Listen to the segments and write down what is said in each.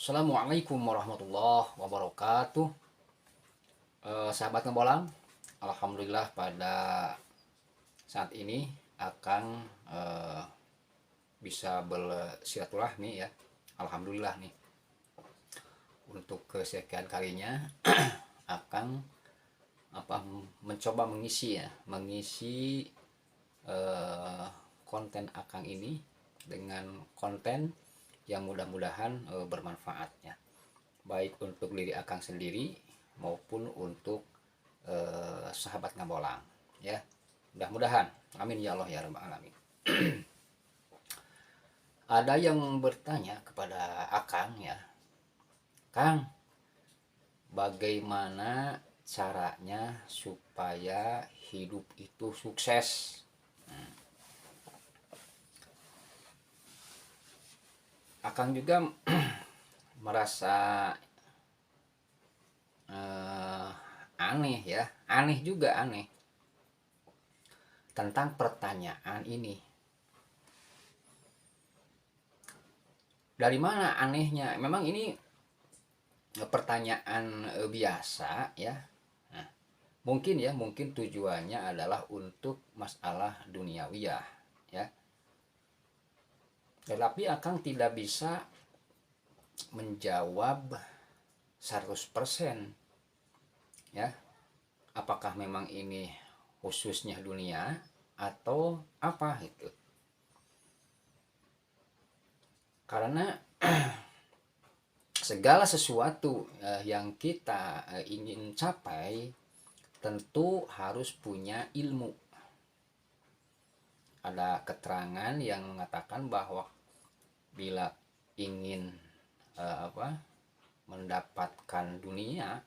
Assalamualaikum warahmatullahi wabarakatuh. Sahabat ngebolang, alhamdulillah pada saat ini akan bisa bersilaturahmi ya. Alhamdulillah nih. Untuk kesekian kalinya akan mencoba mengisi konten akang ini dengan konten yang mudah-mudahan bermanfaat ya, baik untuk diri akang sendiri maupun untuk sahabat ngabolang ya, mudah-mudahan, amin ya Allah ya rabbal alamin. Ada yang bertanya kepada akang ya, Kang, bagaimana caranya supaya hidup itu sukses? Akang juga merasa aneh ya, aneh tentang pertanyaan ini. Dari mana anehnya? Memang ini pertanyaan biasa ya. Nah, mungkin tujuannya adalah untuk masalah duniawiyah ya. Tetapi akang tidak bisa menjawab 100% ya, apakah memang ini khususnya dunia atau apa itu. Karena segala sesuatu yang kita ingin capai tentu harus punya ilmu. Ada keterangan yang mengatakan bahwa bila ingin mendapatkan dunia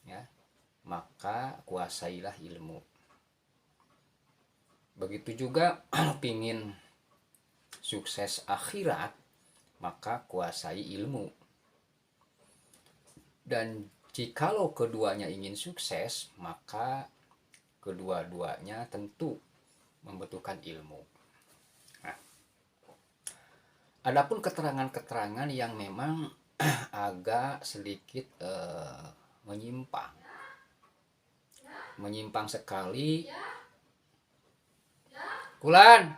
ya, maka kuasailah ilmu. Begitu juga pingin sukses akhirat, maka kuasai ilmu. Dan jikalau keduanya ingin sukses, maka kedua-duanya tentu membutuhkan ilmu. Nah, adapun keterangan-keterangan yang memang agak sedikit menyimpang sekali. Kulan,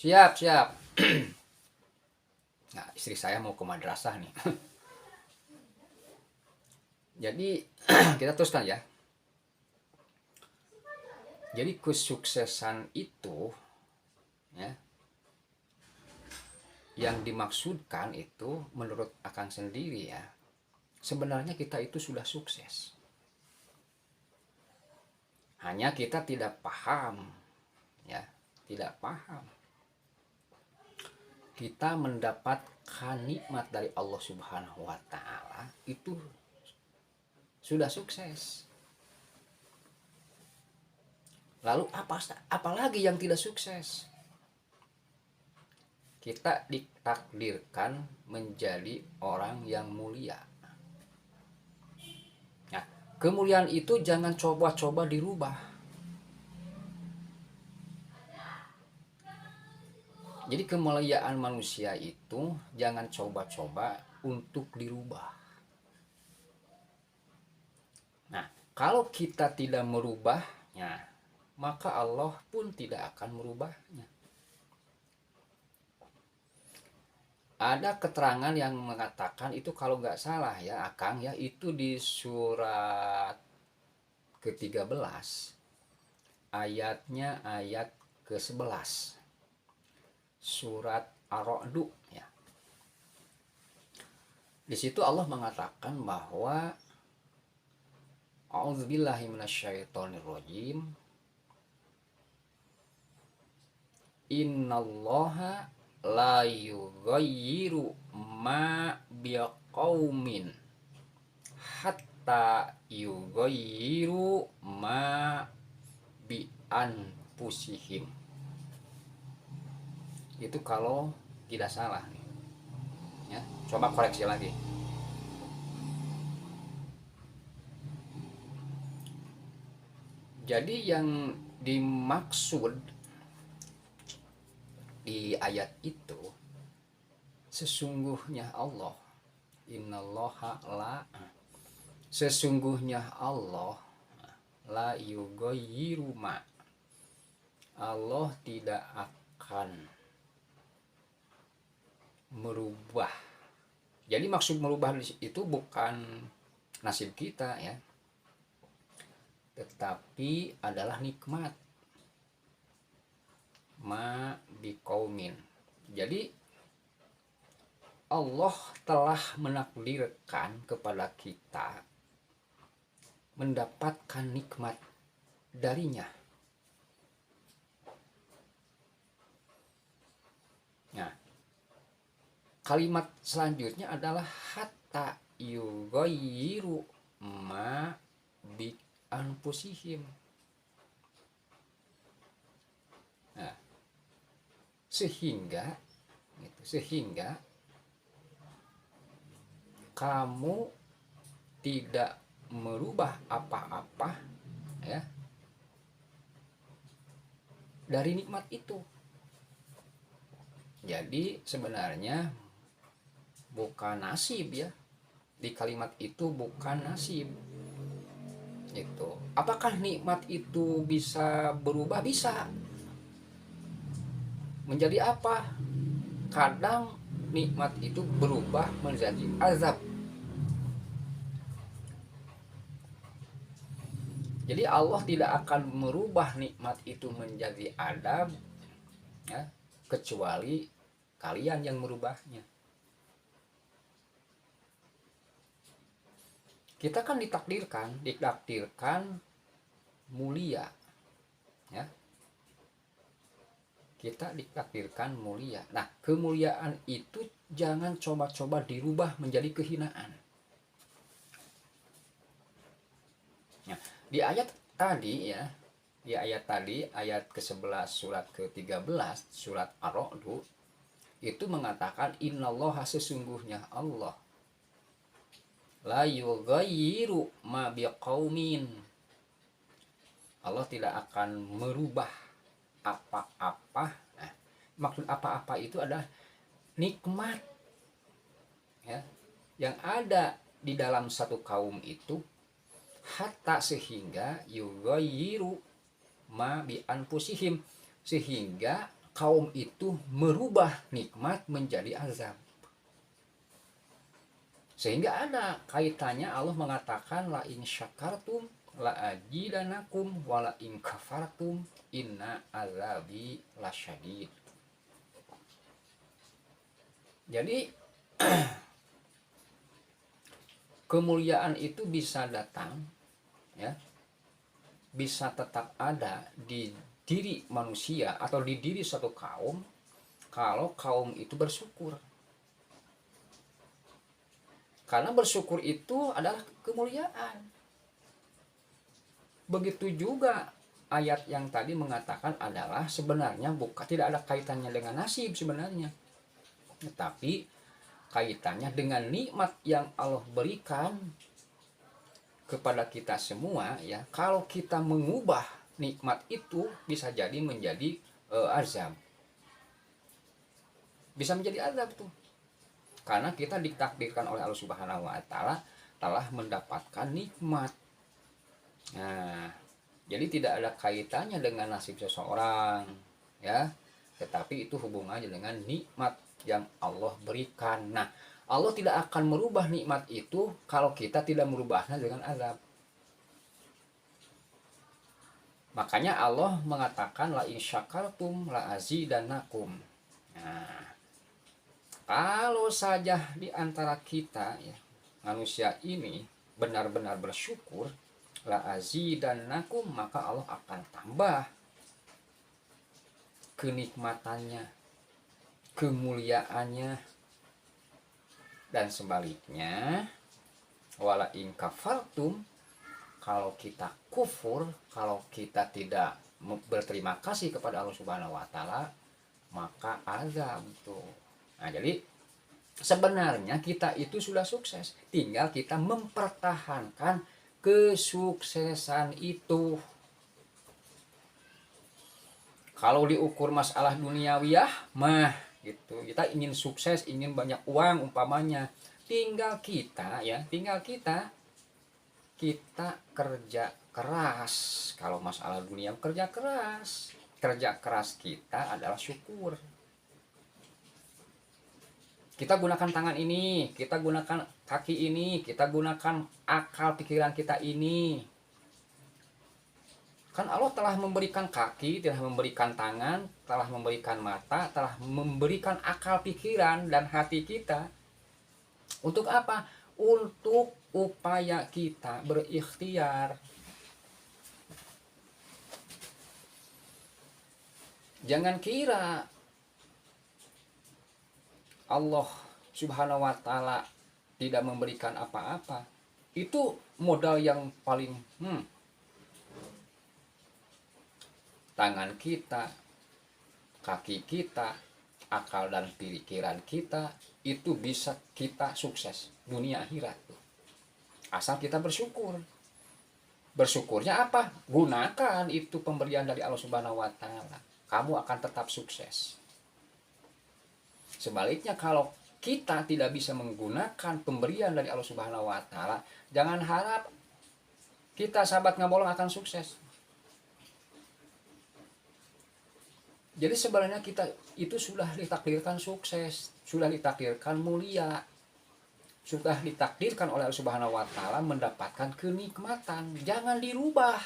siap. Nah, istri saya mau ke madrasah nih. Jadi kita teruskan ya. Jadi kesuksesan itu ya, yang dimaksudkan itu menurut akang sendiri ya, sebenarnya kita itu sudah sukses. Hanya kita tidak paham ya, tidak paham. Kita mendapatkan nikmat dari Allah Subhanahu wa taala itu sudah sukses. Lalu apalagi yang tidak sukses? Kita ditakdirkan menjadi orang yang mulia. Nah, kemuliaan itu jangan coba-coba dirubah. Jadi kemuliaan manusia itu jangan coba-coba untuk dirubah. Nah, kalau kita tidak merubahnya, maka Allah pun tidak akan merubahnya. Ada keterangan yang mengatakan itu, kalau nggak salah ya akang ya, itu di surat ke-13 ayatnya ayat ke-11 surat Ar-Ra'd ya. Di situ Allah mengatakan bahwa a'udzubillahi minasyaitonirrajim, innallaha la yughayyiru ma biqaumin hatta yughayyiru ma bi anfusihim. Itu kalau tidak salah nih ya, coba koreksi lagi. Jadi yang dimaksud di ayat itu sesungguhnya Allah, innallaha la, sesungguhnya Allah, la yughayyiru ma, Allah tidak akan merubah. Jadi maksud merubah itu bukan nasib kita ya, tetapi adalah nikmat ma biqaumin. Jadi Allah telah menakdirkan kepada kita mendapatkan nikmat darinya. Nah, kalimat selanjutnya adalah hatta yughayyiru ma bi anfusihim. Nah, sehingga kamu tidak merubah apa-apa ya dari nikmat itu. Jadi sebenarnya bukan nasib ya, di kalimat itu bukan nasib itu. Apakah nikmat itu bisa berubah? Bisa. Menjadi apa? Kadang nikmat itu berubah menjadi azab. Jadi Allah tidak akan merubah nikmat itu menjadi adab ya, kecuali kalian yang merubahnya. Kita kan ditakdirkan mulia ya. Kita ditakdirkan mulia. Nah, kemuliaan itu jangan coba-coba dirubah menjadi kehinaan. Nah, di ayat tadi ya, ayat ke-11 surat ke-13 surat Ar-Ra'd itu mengatakan innallaha, sesungguhnya Allah, la yughayyiru ma biqaumin, Allah tidak akan merubah apa-apa. Nah, maksud apa-apa itu adalah nikmat ya, yang ada di dalam satu kaum itu, hatta sehingga yughayyiru ma bi anfusihim, sehingga kaum itu merubah nikmat menjadi azab. Sehingga ada kaitannya Allah mengatakan la in syakartum la ajidanakum wa la in kafartum inna azabi lasyadid. Jadi kemuliaan itu bisa datang ya, bisa tetap ada di diri manusia atau di diri suatu kaum kalau kaum itu bersyukur. Karena bersyukur itu adalah kemuliaan. Begitu juga ayat yang tadi mengatakan adalah sebenarnya tidak ada kaitannya dengan nasib sebenarnya, tetapi kaitannya dengan nikmat yang Allah berikan kepada kita semua ya. Kalau kita mengubah nikmat itu bisa jadi menjadi azab, bisa menjadi azab tuh, karena kita ditakdirkan oleh Allah Subhanahu wa Ta'ala telah mendapatkan nikmat. Nah, jadi tidak ada kaitannya dengan nasib seseorang ya, tetapi itu hubungannya dengan nikmat yang Allah berikan. Nah, Allah tidak akan merubah nikmat itu kalau kita tidak merubahnya dengan azab. Makanya Allah mengatakan la in syakartum la azidanakum. Nah, kalau saja di antara kita ya, manusia ini benar-benar bersyukur, la azidanakum, maka Allah akan tambah kenikmatannya, kemuliaannya. Dan sebaliknya, wala in kafartum, kalau kita kufur, kalau kita tidak berterima kasih kepada Allah Subhanahu wa Ta'ala, maka azab tuh. Nah, jadi sebenarnya kita itu sudah sukses, tinggal kita mempertahankan kesuksesan itu. Kalau diukur masalah duniawiyah mah gitu. Kita ingin sukses, ingin banyak uang umpamanya. Kita kerja keras. Kalau masalah dunia kerja keras. Kerja keras kita adalah syukur. Kita gunakan tangan ini, kita gunakan kaki ini, kita gunakan akal pikiran kita ini. Kan Allah telah memberikan kaki, telah memberikan tangan, telah memberikan mata, telah memberikan akal pikiran dan hati kita. Untuk apa? Untuk upaya kita berikhtiar. Jangan kira Allah Subhanahu wa Ta'ala tidak memberikan apa-apa. Itu modal yang paling tangan kita, kaki kita, akal dan pikiran kita itu bisa kita sukses dunia akhirat. Asal kita bersyukur. Bersyukurnya apa? Gunakan itu pemberian dari Allah Subhanahu wa Ta'ala. Kamu akan tetap sukses. Sebaliknya kalau kita tidak bisa menggunakan pemberian dari Allah Subhanahu wa Ta'ala, jangan harap kita sahabat ngabolong akan sukses. Jadi sebenarnya kita itu sudah ditakdirkan sukses, sudah ditakdirkan mulia, sudah ditakdirkan oleh Allah Subhanahu wa Ta'ala mendapatkan kenikmatan. Jangan dirubah.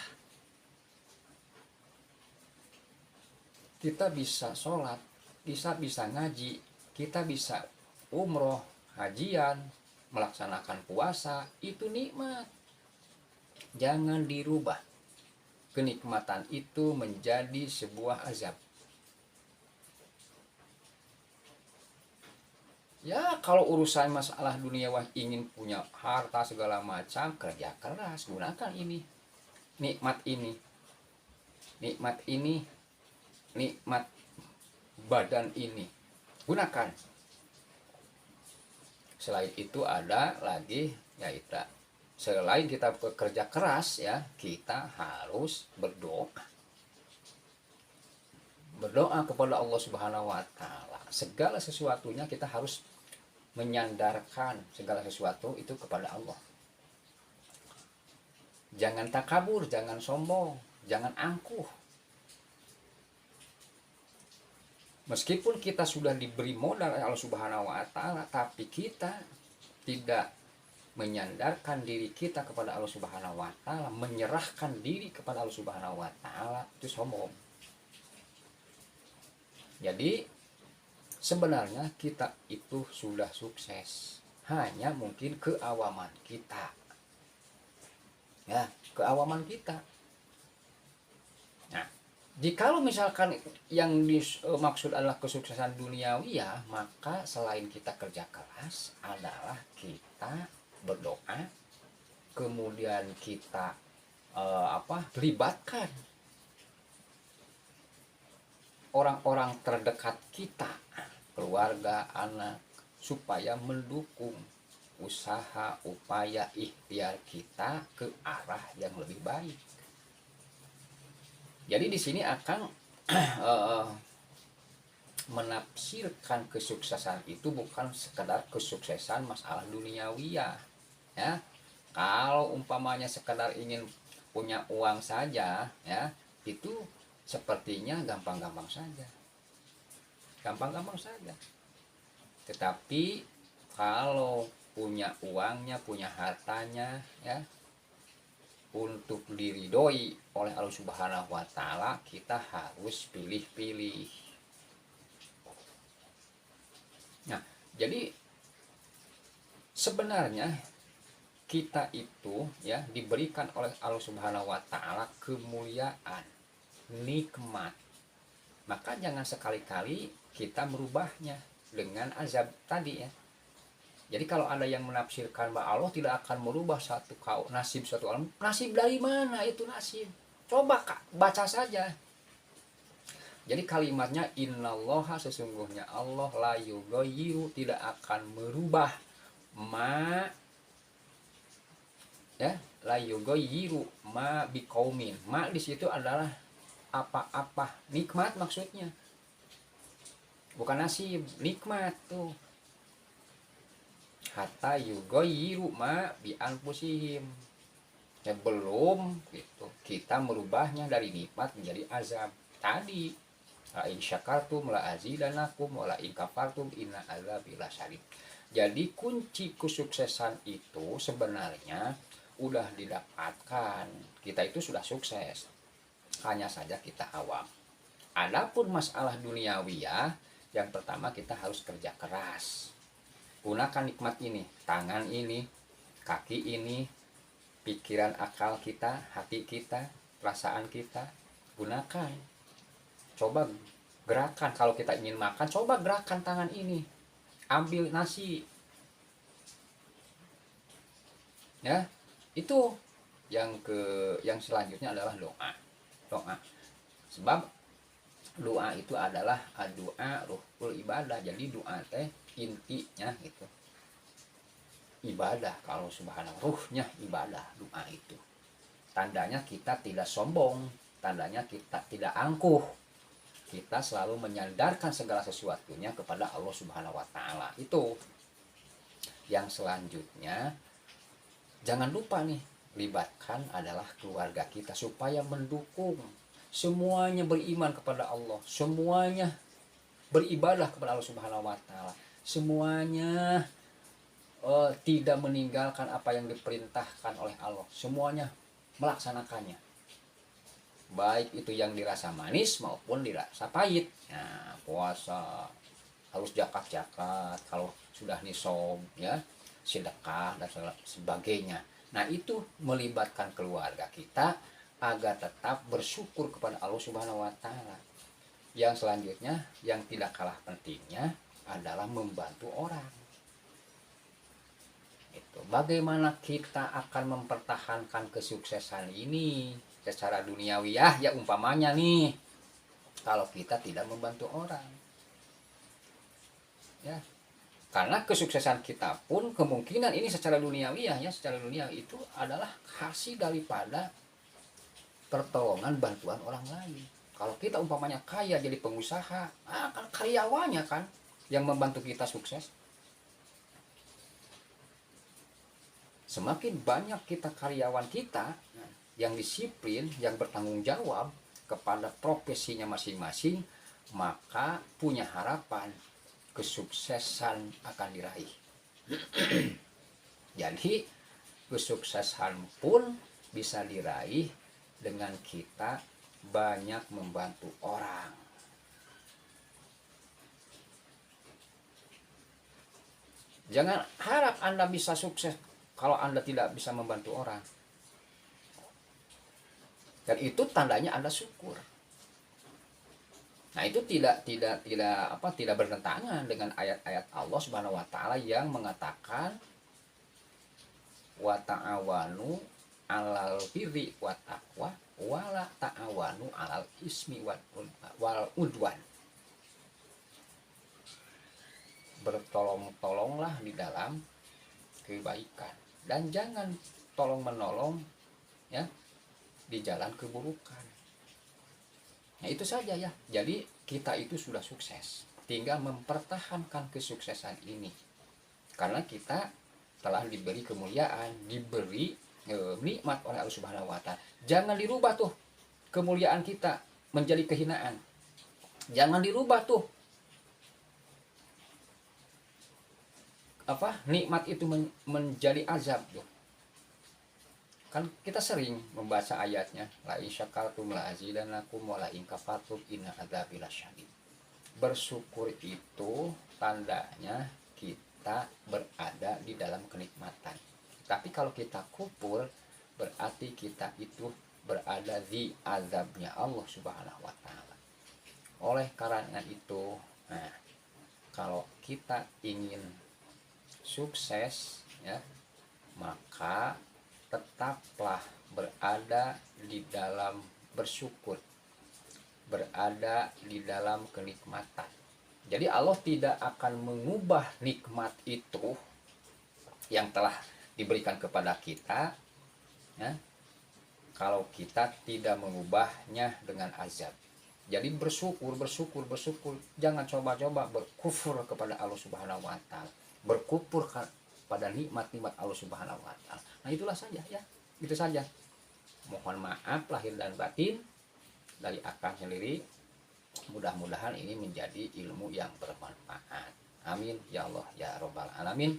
Kita bisa sholat, kita bisa ngaji, kita bisa umroh, hajian, melaksanakan puasa, itu nikmat. Jangan dirubah. Kenikmatan itu menjadi sebuah azab. Ya kalau urusan masalah duniawi ingin punya harta segala macam, kerja keras, gunakan ini. Nikmat ini. Nikmat ini. Nikmat badan ini. Gunakan. Selain itu ada lagi yaitu selain kita bekerja keras ya, kita harus berdoa. Berdoa kepada Allah Subhanahu wa Ta'ala. Segala sesuatunya kita harus menyandarkan segala sesuatu itu kepada Allah. Jangan takabur, jangan sombong, jangan angkuh. Meskipun kita sudah diberi modal oleh Allah Subhanahu wa Ta'ala, tapi kita tidak menyandarkan diri kita kepada Allah Subhanahu wa Ta'ala, menyerahkan diri kepada Allah Subhanahu wa Ta'ala, itu sombong. Jadi sebenarnya kita itu sudah sukses, hanya mungkin keawaman kita. Ya, keawaman kita. Nah, jikalau misalkan yang dimaksud adalah kesuksesan duniawi ya, maka selain kita kerja keras adalah kita berdoa, kemudian kita libatkan orang-orang terdekat kita, keluarga, anak, supaya mendukung usaha, upaya, ikhtiar kita ke arah yang lebih baik. Jadi di sini akan menafsirkan kesuksesan itu bukan sekedar kesuksesan masalah duniawi ya. Kalau umpamanya sekedar ingin punya uang saja ya, itu sepertinya gampang-gampang saja. Gampang-gampang saja. Tetapi kalau punya uangnya, punya hartanya ya, untuk diridhoi oleh Allah Subhanahu wa Ta'ala, kita harus pilih-pilih. Nah, jadi sebenarnya kita itu ya diberikan oleh Allah Subhanahu wa Ta'ala kemuliaan, nikmat. Maka jangan sekali-kali kita merubahnya dengan azab tadi ya. Jadi kalau ada yang menafsirkan bahwa Allah tidak akan merubah nasib suatu alam, nasib dari mana itu nasib? Coba Kak, baca saja. Jadi kalimatnya innallaha, sesungguhnya Allah la yughayyiru, tidak akan merubah la yughayyiru ma biqaumin. Ma di situ adalah apa-apa nikmat maksudnya. bukan nasib, nikmat tuh. Hatta yugoyiru ma bi anfusihim, ya belum gitu kita merubahnya dari nikmat menjadi azab tadi. La in syakartum la azidanakum wa la in kafartum inna azabi lasyadid. Jadi kunci kesuksesan itu sebenarnya udah didapatkan, kita itu sudah sukses, hanya saja kita awam. Adapun masalah duniawiyah, yang pertama kita harus kerja keras, gunakan nikmat ini, tangan ini, kaki ini, pikiran akal kita, hati kita, perasaan kita, gunakan. Coba gerakan, kalau kita ingin makan, coba gerakan tangan ini, ambil nasi, ya. Itu yang selanjutnya adalah doa. Sebab doa itu adalah doa ruhul ibadah. Jadi doa teh intinya gitu ibadah. Kalau subhanallah, ruhnya ibadah doa itu. Tandanya kita tidak sombong, tandanya kita tidak angkuh, kita selalu menyandarkan segala sesuatunya kepada Allah Subhanahu wa taala. Itu yang selanjutnya, jangan lupa nih, libatkan adalah keluarga kita supaya mendukung. Semuanya beriman kepada Allah, semuanya beribadah kepada Allah Subhanahu wa taala, semuanya tidak meninggalkan apa yang diperintahkan oleh Allah, semuanya melaksanakannya, baik itu yang dirasa manis maupun dirasa pahit. Nah, puasa harus jakat-jakat, kalau sudah nisom ya, sedekah dan sebagainya. Nah, itu melibatkan keluarga kita agar tetap bersyukur kepada Allah Subhanahu wa taala. Yang selanjutnya yang tidak kalah pentingnya adalah membantu orang. Itu bagaimana kita akan mempertahankan kesuksesan ini secara duniawiyah, ya umpamanya nih, kalau kita tidak membantu orang, ya. Karena kesuksesan kita pun kemungkinan ini secara duniawiyah, ya, secara dunia itu adalah hasil daripada pertolongan bantuan orang lain. Kalau kita umpamanya kaya jadi pengusaha, kan karyawannya kan yang membantu kita sukses. Semakin banyak kita karyawan kita yang disiplin, yang bertanggung jawab kepada profesinya masing-masing, maka punya harapan kesuksesan akan diraih. Jadi kesuksesan pun bisa diraih dengan kita banyak membantu orang. Jangan harap Anda bisa sukses kalau Anda tidak bisa membantu orang. Dan itu tandanya Anda syukur. Nah, itu tidak bertentangan dengan ayat-ayat Allah Subhanahu wa taala yang mengatakan wa ta'awanu 'alal birri wat taqwa wa la ta'awanu 'alal ismi wal udwan. Bertolong-tolonglah di dalam kebaikan dan jangan tolong-menolong, ya, di jalan keburukan. Nah, itu saja ya. Jadi kita itu sudah sukses, tinggal mempertahankan kesuksesan ini karena kita telah diberi kemuliaan, diberi nikmat oleh Allah Subhanahu wa taala. Jangan dirubah tuh kemuliaan kita menjadi kehinaan. Jangan dirubah tuh nikmat itu menjadi azab tuh. Kan kita sering membaca ayatnya, la in syakartum la azidanakum wa la in kafartum inna adzabi lasyadid. Bersyukur itu tandanya kita berada di dalam kenikmatan. Tapi kalau kita kufur, berarti kita itu berada di azabnya Allah Subhanahu wa taala. Oleh karena itu, nah, kalau kita ingin sukses, ya, maka tetaplah berada di dalam bersyukur, berada di dalam kenikmatan. Jadi Allah tidak akan mengubah nikmat itu yang telah diberikan kepada kita, ya, kalau kita tidak mengubahnya dengan azab. Jadi bersyukur, bersyukur, bersyukur. Jangan coba-coba berkufur kepada Allah Subhanahu wa taala. Berkufur pada nikmat-nikmat Allah Subhanahu wa taala. Nah, itulah saja ya. Itu saja. Mohon maaf lahir dan batin dari akang sendiri. Mudah-mudahan ini menjadi ilmu yang bermanfaat. Amin ya Allah ya rabbal alamin.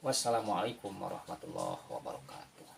Wassalamualaikum warahmatullahi wabarakatuh.